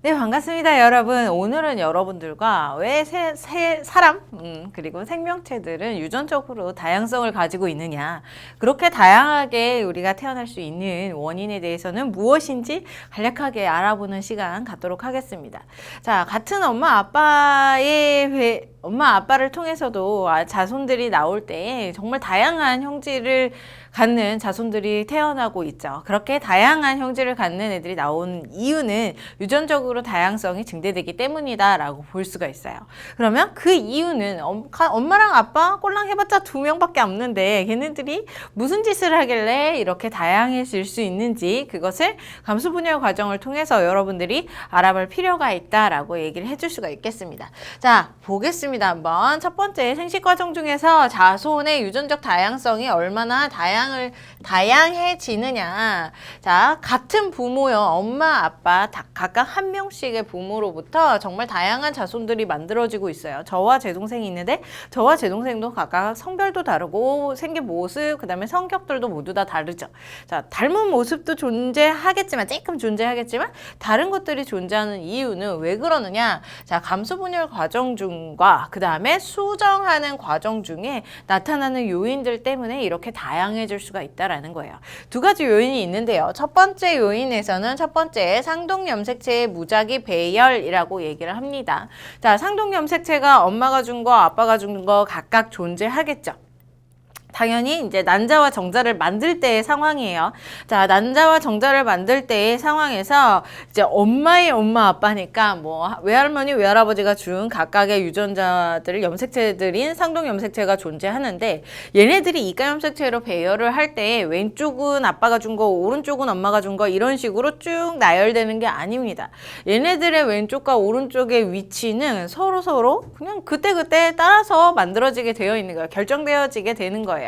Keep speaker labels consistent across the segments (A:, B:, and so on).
A: 네, 반갑습니다, 여러분. 오늘은 여러분들과 왜 사람, 그리고 생명체들은 유전적으로 다양성을 가지고 있느냐, 그렇게 다양하게 우리가 태어날 수 있는 원인에 대해서는 무엇인지 간략하게 알아보는 시간 갖도록 하겠습니다. 자, 같은 엄마 아빠를 통해서도 자손들이 나올 때 정말 다양한 형질을 갖는 자손들이 태어나고 있죠. 그렇게 다양한 형질을 갖는 애들이 나온 이유는 유전적으로 다양성이 증대되기 때문이다라고 볼 수가 있어요. 그러면 그 이유는 엄마랑 아빠 꼴랑 해봤자 2명밖에 없는데 걔네들이 무슨 짓을 하길래 이렇게 다양해질 수 있는지, 그것을 감수분열 과정을 통해서 여러분들이 알아볼 필요가 있다라고 얘기를 해줄 수가 있겠습니다. 자, 보겠습니다. 한번 첫 번째, 생식 과정 중에서 자손의 유전적 다양성이 얼마나 다양해지느냐. 자, 같은 부모요, 엄마, 아빠 각각 한 명씩의 부모로부터 정말 다양한 자손들이 만들어지고 있어요. 저와 제 동생이 있는데 저와 제 동생도 각각 성별도 다르고 생긴 모습, 그 다음에 성격들도 모두 다 다르죠. 자, 닮은 모습도 존재하겠지만, 조금 존재하겠지만 다른 것들이 존재하는 이유는 왜 그러느냐. 자, 감수분열 과정 중과 그 다음에 수정하는 과정 중에 나타나는 요인들 때문에 이렇게 다양해질 수가 있다라는 거예요. 두 가지 요인이 있는데요. 첫 번째 요인에서는 첫 번째, 상동염색체의 무작위 배열이라고 얘기를 합니다. 자, 상동염색체가 엄마가 준 거, 아빠가 준 거 각각 존재하겠죠. 당연히 이제 난자와 정자를 만들 때의 상황이에요. 자, 난자와 정자를 만들 때의 상황에서 이제 엄마의 엄마 아빠니까 뭐 외할머니 외할아버지가 준 각각의 유전자들을 염색체들인 상동 염색체가 존재하는데, 얘네들이 이가 염색체로 배열을 할 때 왼쪽은 아빠가 준 거, 오른쪽은 엄마가 준 거, 이런 식으로 쭉 나열되는 게 아닙니다. 얘네들의 왼쪽과 오른쪽의 위치는 서로 그냥 그때그때 따라서 만들어지게 되어 있는 거예요. 결정되어지게 되는 거예요.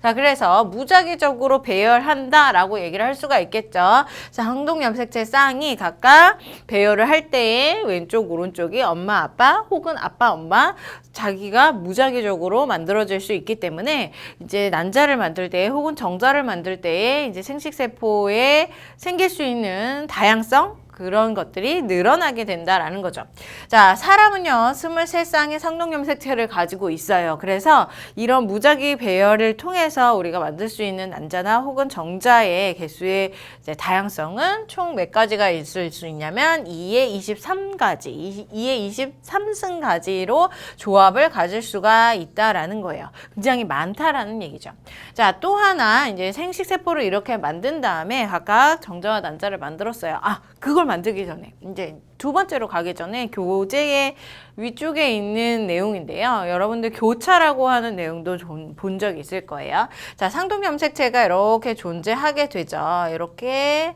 A: 자, 그래서 무작위적으로 배열한다라고 얘기를 할 수가 있겠죠. 자, 상동염색체 쌍이 각각 배열을 할 때에 왼쪽, 오른쪽이 엄마, 아빠 혹은 아빠, 엄마, 자기가 무작위적으로 만들어질 수 있기 때문에 이제 난자를 만들 때 혹은 정자를 만들 때에 이제 생식세포에 생길 수 있는 다양성, 그런 것들이 늘어나게 된다라는 거죠. 자, 사람은요 23쌍의 상동염색체를 가지고 있어요. 그래서 이런 무작위 배열을 통해서 우리가 만들 수 있는 난자나 혹은 정자의 개수의 이제 다양성은 총 몇 가지가 있을 수 있냐면 2의 23가지, 2의 23승가지로 조합을 가질 수가 있다라는 거예요. 굉장히 많다라는 얘기죠. 자, 또 하나, 이제 생식세포를 이렇게 만든 다음에 각각 정자와 난자를 만들었어요. 그걸 만들기 전에, 이제 두 번째로 가기 전에 교재의 위쪽에 있는 내용인데요. 여러분들 교차라고 하는 내용도 본 적 있을 거예요. 자, 상동염색체가 이렇게 존재하게 되죠. 이렇게.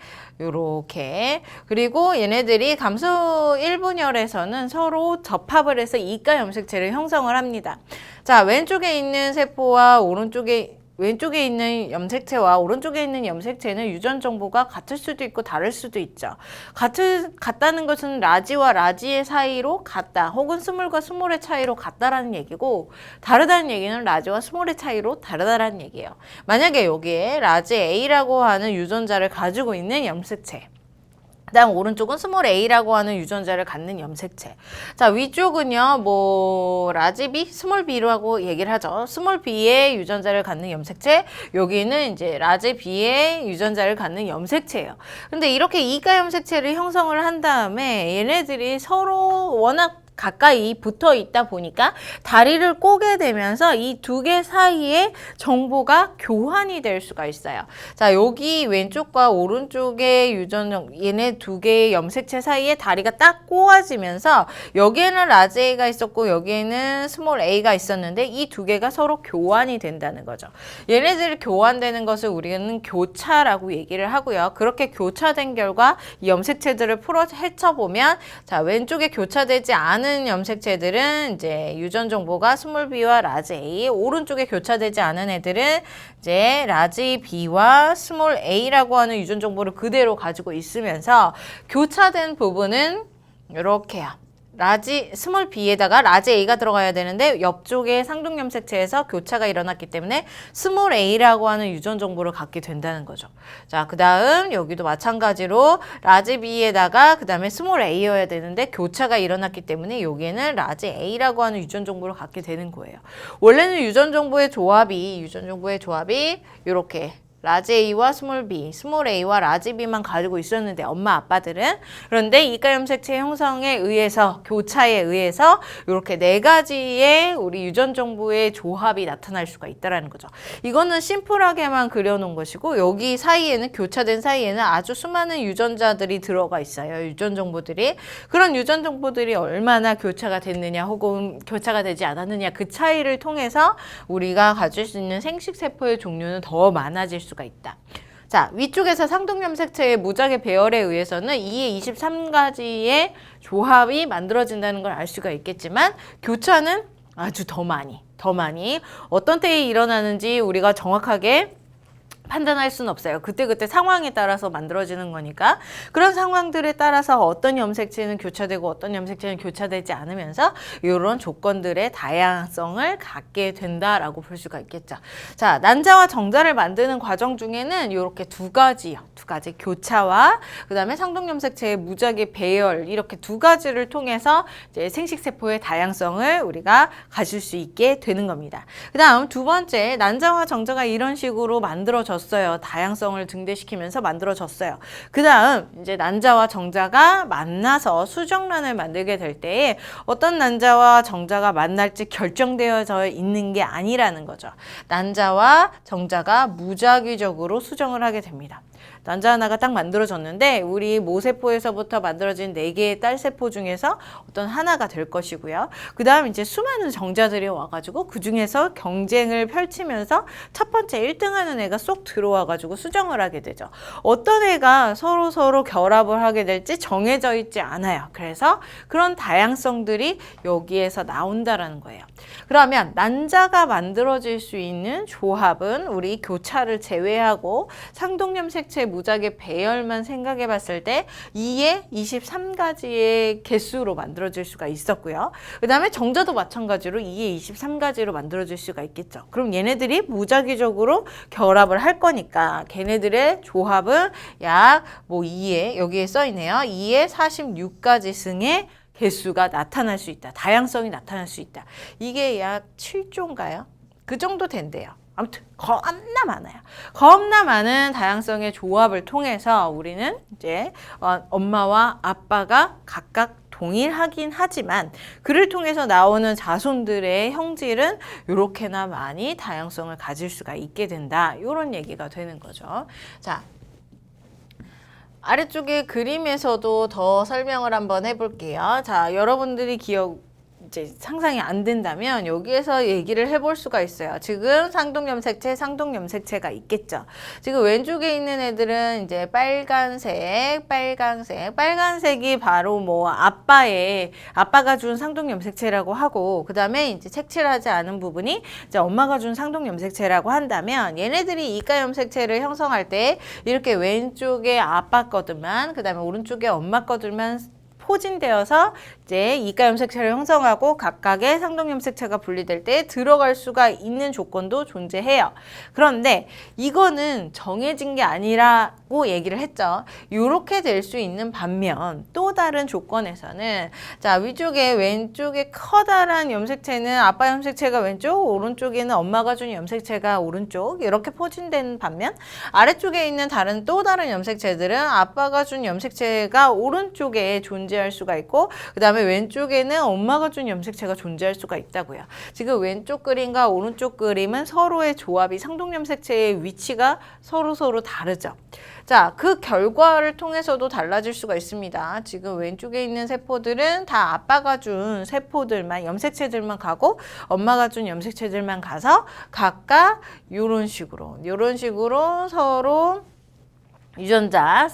A: 그리고 얘네들이 감수 1분열에서는 서로 접합을 해서 이가 염색체를 형성을 합니다. 자, 왼쪽에 있는 세포와 왼쪽에 있는 염색체와 오른쪽에 있는 염색체는 유전 정보가 같을 수도 있고 다를 수도 있죠. 같다는 것은 라지와 라지의 사이로 같다, 혹은 스몰과 스몰의 차이로 같다라는 얘기고, 다르다는 얘기는 라지와 스몰의 차이로 다르다라는 얘기예요. 만약에 여기에 라지 A라고 하는 유전자를 가지고 있는 염색체, 그다음 오른쪽은 스몰 a라고 하는 유전자를 갖는 염색체. 자, 위쪽은요 뭐 라지 b, 스몰 b라고 얘기를 하죠. 스몰 b의 유전자를 갖는 염색체, 여기는 이제 라지 b의 유전자를 갖는 염색체예요. 근데 이렇게 이가 염색체를 형성을 한 다음에 얘네들이 서로 워낙 가까이 붙어 있다 보니까 다리를 꼬게 되면서 이 두 개 사이에 정보가 교환이 될 수가 있어요. 자, 여기 왼쪽과 오른쪽의 얘네 두 개의 염색체 사이에 다리가 딱 꼬아지면서 여기에는 라지 A가 있었고 여기에는 스몰 a가 있었는데 이 두 개가 서로 교환이 된다는 거죠. 얘네들이 교환되는 것을 우리는 교차라고 얘기를 하고요. 그렇게 교차된 결과 이 염색체들을 헤쳐보면, 자, 왼쪽에 교차되지 않은 염색체들은 이제 유전 정보가 스몰 b와 라지 A, 오른쪽에 교차되지 않은 애들은 이제 라지 b와 스몰 a라고 하는 유전 정보를 그대로 가지고 있으면서 교차된 부분은 이렇게요. 스몰 b에다가 라지 a가 들어가야 되는데 옆쪽에 상동염색체에서 교차가 일어났기 때문에 스몰 a라고 하는 유전 정보를 갖게 된다는 거죠. 자, 그 다음 여기도 마찬가지로 라지 b에다가 그 다음에 스몰 a여야 되는데 교차가 일어났기 때문에 여기에는 라지 a라고 하는 유전 정보를 갖게 되는 거예요. 원래는 유전 정보의 조합이 이렇게 라지 A와 스몰 B, 스몰 A와 라지 B만 가지고 있었는데 엄마 아빠들은 그런데 이가염색체 형성에 의해서 교차에 의해서 이렇게 네 가지의 우리 유전 정보의 조합이 나타날 수가 있다라는 거죠. 이거는 심플하게만 그려놓은 것이고 여기 사이에는 교차된 사이에는 아주 수많은 유전자들이 들어가 있어요. 유전 정보들이. 그런 유전 정보들이 얼마나 교차가 됐느냐 혹은 교차가 되지 않았느냐 그 차이를 통해서 우리가 가질 수 있는 생식세포의 종류는 더 많아질 수가 있다. 자, 위쪽에서 상동염색체의 무작위 배열에 의해서는 2의 23가지의 조합이 만들어진다는 걸 알 수가 있겠지만 교차는 아주 더 많이 어떤 때에 일어나는지 우리가 정확하게 판단할 수는 없어요. 그때그때 상황에 따라서 만들어지는 거니까 그런 상황들에 따라서 어떤 염색체는 교차되고 어떤 염색체는 교차되지 않으면서 이런 조건들의 다양성을 갖게 된다라고 볼 수가 있겠죠. 자, 난자와 정자를 만드는 과정 중에는 이렇게 두 가지 교차와 그 다음에 상동염색체의 무작위 배열 이렇게 두 가지를 통해서 이제 생식세포의 다양성을 우리가 가질 수 있게 되는 겁니다. 그 다음 두 번째, 난자와 정자가 이런 식으로 만들어졌어요. 다양성을 증대시키면서 만들어졌어요. 그 다음 이제 난자와 정자가 만나서 수정란을 만들게 될 때에 어떤 난자와 정자가 만날지 결정되어져 있는 게 아니라는 거죠. 난자와 정자가 무작위적으로 수정을 하게 됩니다. 난자 하나가 딱 만들어졌는데 우리 모세포에서부터 만들어진 4개의 딸세포 중에서 어떤 하나가 될 것이고요. 그 다음 이제 수많은 정자들이 와가지고 그 중에서 경쟁을 펼치면서 첫 번째 1등 하는 애가 쏙 들어와가지고 수정을 하게 되죠. 어떤 애가 서로 결합을 하게 될지 정해져 있지 않아요. 그래서 그런 다양성들이 여기에서 나온다라는 거예요. 그러면 난자가 만들어질 수 있는 조합은 우리 교차를 제외하고 상동염색체 무작위 배열만 생각해 봤을 때 2의 23가지의 개수로 만들어질 수가 있었고요. 그 다음에 정자도 마찬가지로 2의 23가지로 만들어질 수가 있겠죠. 그럼 얘네들이 무작위적으로 결합을 할 거니까 걔네들의 조합은 약 2의 여기에 써 있네요. 2의 46가지 승의 개수가 나타날 수 있다. 다양성이 나타날 수 있다. 이게 약 7조인가요? 그 정도 된대요. 아무튼 겁나 많아요. 겁나 많은 다양성의 조합을 통해서 우리는 이제 엄마와 아빠가 각각 동일하긴 하지만 그를 통해서 나오는 자손들의 형질은 이렇게나 많이 다양성을 가질 수가 있게 된다. 이런 얘기가 되는 거죠. 자, 아래쪽에 그림에서도 더 설명을 한번 해볼게요. 자, 여러분들이 이제 상상이 안 된다면 여기에서 얘기를 해볼 수가 있어요. 지금 상동염색체가 있겠죠. 지금 왼쪽에 있는 애들은 이제 빨간색이 바로 뭐 아빠가 준 상동염색체라고 하고 그 다음에 이제 색칠하지 않은 부분이 이제 엄마가 준 상동염색체라고 한다면 얘네들이 이가염색체를 형성할 때 이렇게 왼쪽에 아빠 거들만 그 다음에 오른쪽에 엄마 거들만 포진되어서 이제 이가염색체를 형성하고 각각의 상동염색체가 분리될 때 들어갈 수가 있는 조건도 존재해요. 그런데 이거는 정해진 게 아니라고 얘기를 했죠. 이렇게 될 수 있는 반면 또 다른 조건에서는 자, 위쪽에 왼쪽에 커다란 염색체는 아빠 염색체가 왼쪽, 오른쪽에는 엄마가 준 염색체가 오른쪽 이렇게 포진된 반면 아래쪽에 있는 또 다른 염색체들은 아빠가 준 염색체가 오른쪽에 존재할 수가 있고 그 다음에 왼쪽에는 엄마가 준 염색체가 존재할 수가 있다고요. 지금 왼쪽 그림과 오른쪽 그림은 서로의 조합이 상동염색체의 위치가 서로 다르죠. 자, 그 결과를 통해서도 달라질 수가 있습니다. 지금 왼쪽에 있는 세포들은 다 아빠가 준 세포들만, 염색체들만 가고 엄마가 준 염색체들만 가서 각각 이런 식으로 서로 유전자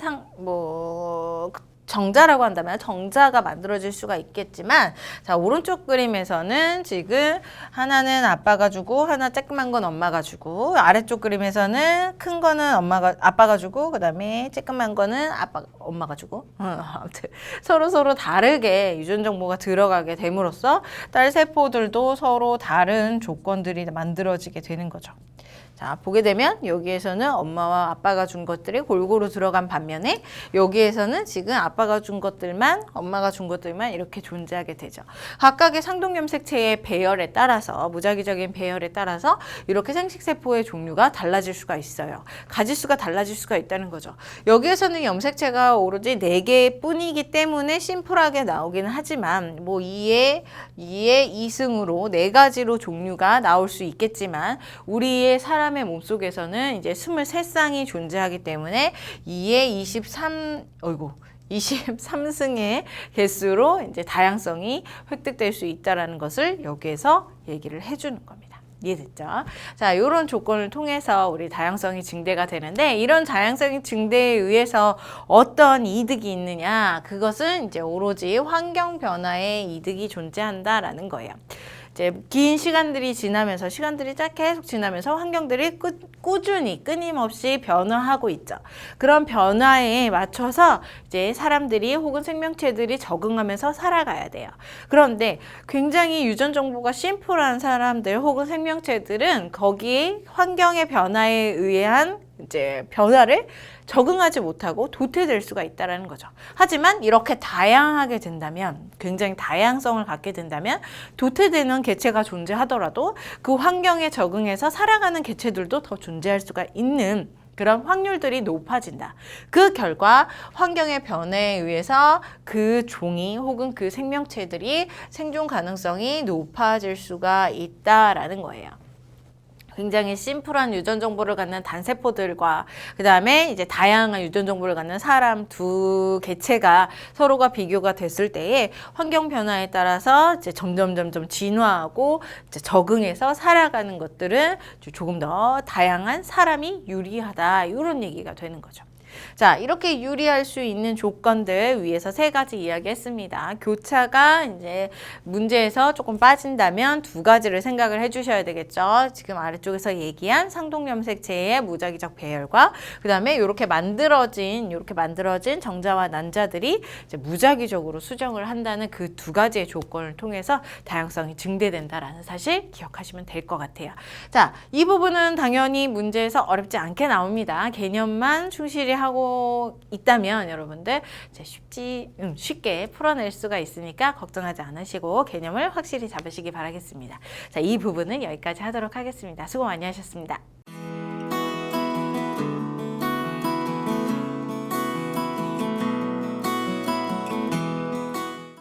A: 정자라고 한다면 정자가 만들어질 수가 있겠지만, 자, 오른쪽 그림에서는 지금 하나는 아빠가 주고 하나 쬐끄만 건 엄마가 주고, 아래쪽 그림에서는 큰 거는 아빠가 주고 그다음에 쬐끄만 거는 엄마가 주고, 아무튼 서로 다르게 유전 정보가 들어가게 됨으로써 딸 세포들도 서로 다른 조건들이 만들어지게 되는 거죠. 자, 보게 되면 여기에서는 엄마와 아빠가 준 것들이 골고루 들어간 반면에 여기에서는 지금 아빠가 준 것들만, 엄마가 준 것들만 이렇게 존재하게 되죠. 각각의 상동염색체의 배열에 따라서, 무작위적인 배열에 따라서 이렇게 생식세포의 종류가 달라질 수가 있어요. 가지수가 달라질 수가 있다는 거죠. 여기에서는 염색체가 오로지 4개 뿐이기 때문에 심플하게 나오기는 하지만, 뭐 2에 2승으로 4가지로 종류가 나올 수 있겠지만, 우리의 사람의 몸속에서는 이제 23쌍이 존재하기 때문에 2에 23승의 개수로 이제 다양성이 획득될 수 있다는 것을 여기에서 얘기를 해주는 겁니다. 이해됐죠? 자, 이런 조건을 통해서 우리 다양성이 증대가 되는데, 이런 다양성의 증대에 의해서 어떤 이득이 있느냐, 그것은 이제 오로지 환경 변화의 이득이 존재한다라는 거예요. 이제 긴 시간들이 지나면서, 시간들이 계속 지나면서 환경들이 꾸준히 끊임없이 변화하고 있죠. 그런 변화에 맞춰서 이제 사람들이 혹은 생명체들이 적응하면서 살아가야 돼요. 그런데 굉장히 유전 정보가 심플한 사람들 혹은 생명체들은 거기에 환경의 변화에 의한 이제 변화를 적응하지 못하고 도태될 수가 있다는 거죠. 하지만 이렇게 다양하게 된다면, 굉장히 다양성을 갖게 된다면, 도태되는 개체가 존재하더라도 그 환경에 적응해서 살아가는 개체들도 더 존재할 수가 있는 그런 확률들이 높아진다. 그 결과 환경의 변화에 의해서 그 종이 혹은 그 생명체들이 생존 가능성이 높아질 수가 있다라는 거예요. 굉장히 심플한 유전 정보를 갖는 단세포들과 그 다음에 이제 다양한 유전 정보를 갖는 사람 두 개체가 서로가 비교가 됐을 때에 환경 변화에 따라서 이제 점점 진화하고 이제 적응해서 살아가는 것들은 조금 더 다양한 사람이 유리하다, 이런 얘기가 되는 거죠. 자, 이렇게 유리할 수 있는 조건들 위에서 3가지 이야기했습니다. 교차가 이제 문제에서 조금 빠진다면 2가지를 생각을 해주셔야 되겠죠. 지금 아래쪽에서 얘기한 상동염색체의 무작위적 배열과 그 다음에 이렇게 만들어진 정자와 난자들이 이제 무작위적으로 수정을 한다는 그 2가지의 조건을 통해서 다양성이 증대된다라는 사실 기억하시면 될 것 같아요. 자, 이 부분은 당연히 문제에서 어렵지 않게 나옵니다. 개념만 충실히 하고 있다면 여러분들 쉽게 풀어낼 수가 있으니까 걱정하지 않으시고 개념을 확실히 잡으시기 바라겠습니다. 자, 이 부분은 여기까지 하도록 하겠습니다. 수고 많이 하셨습니다.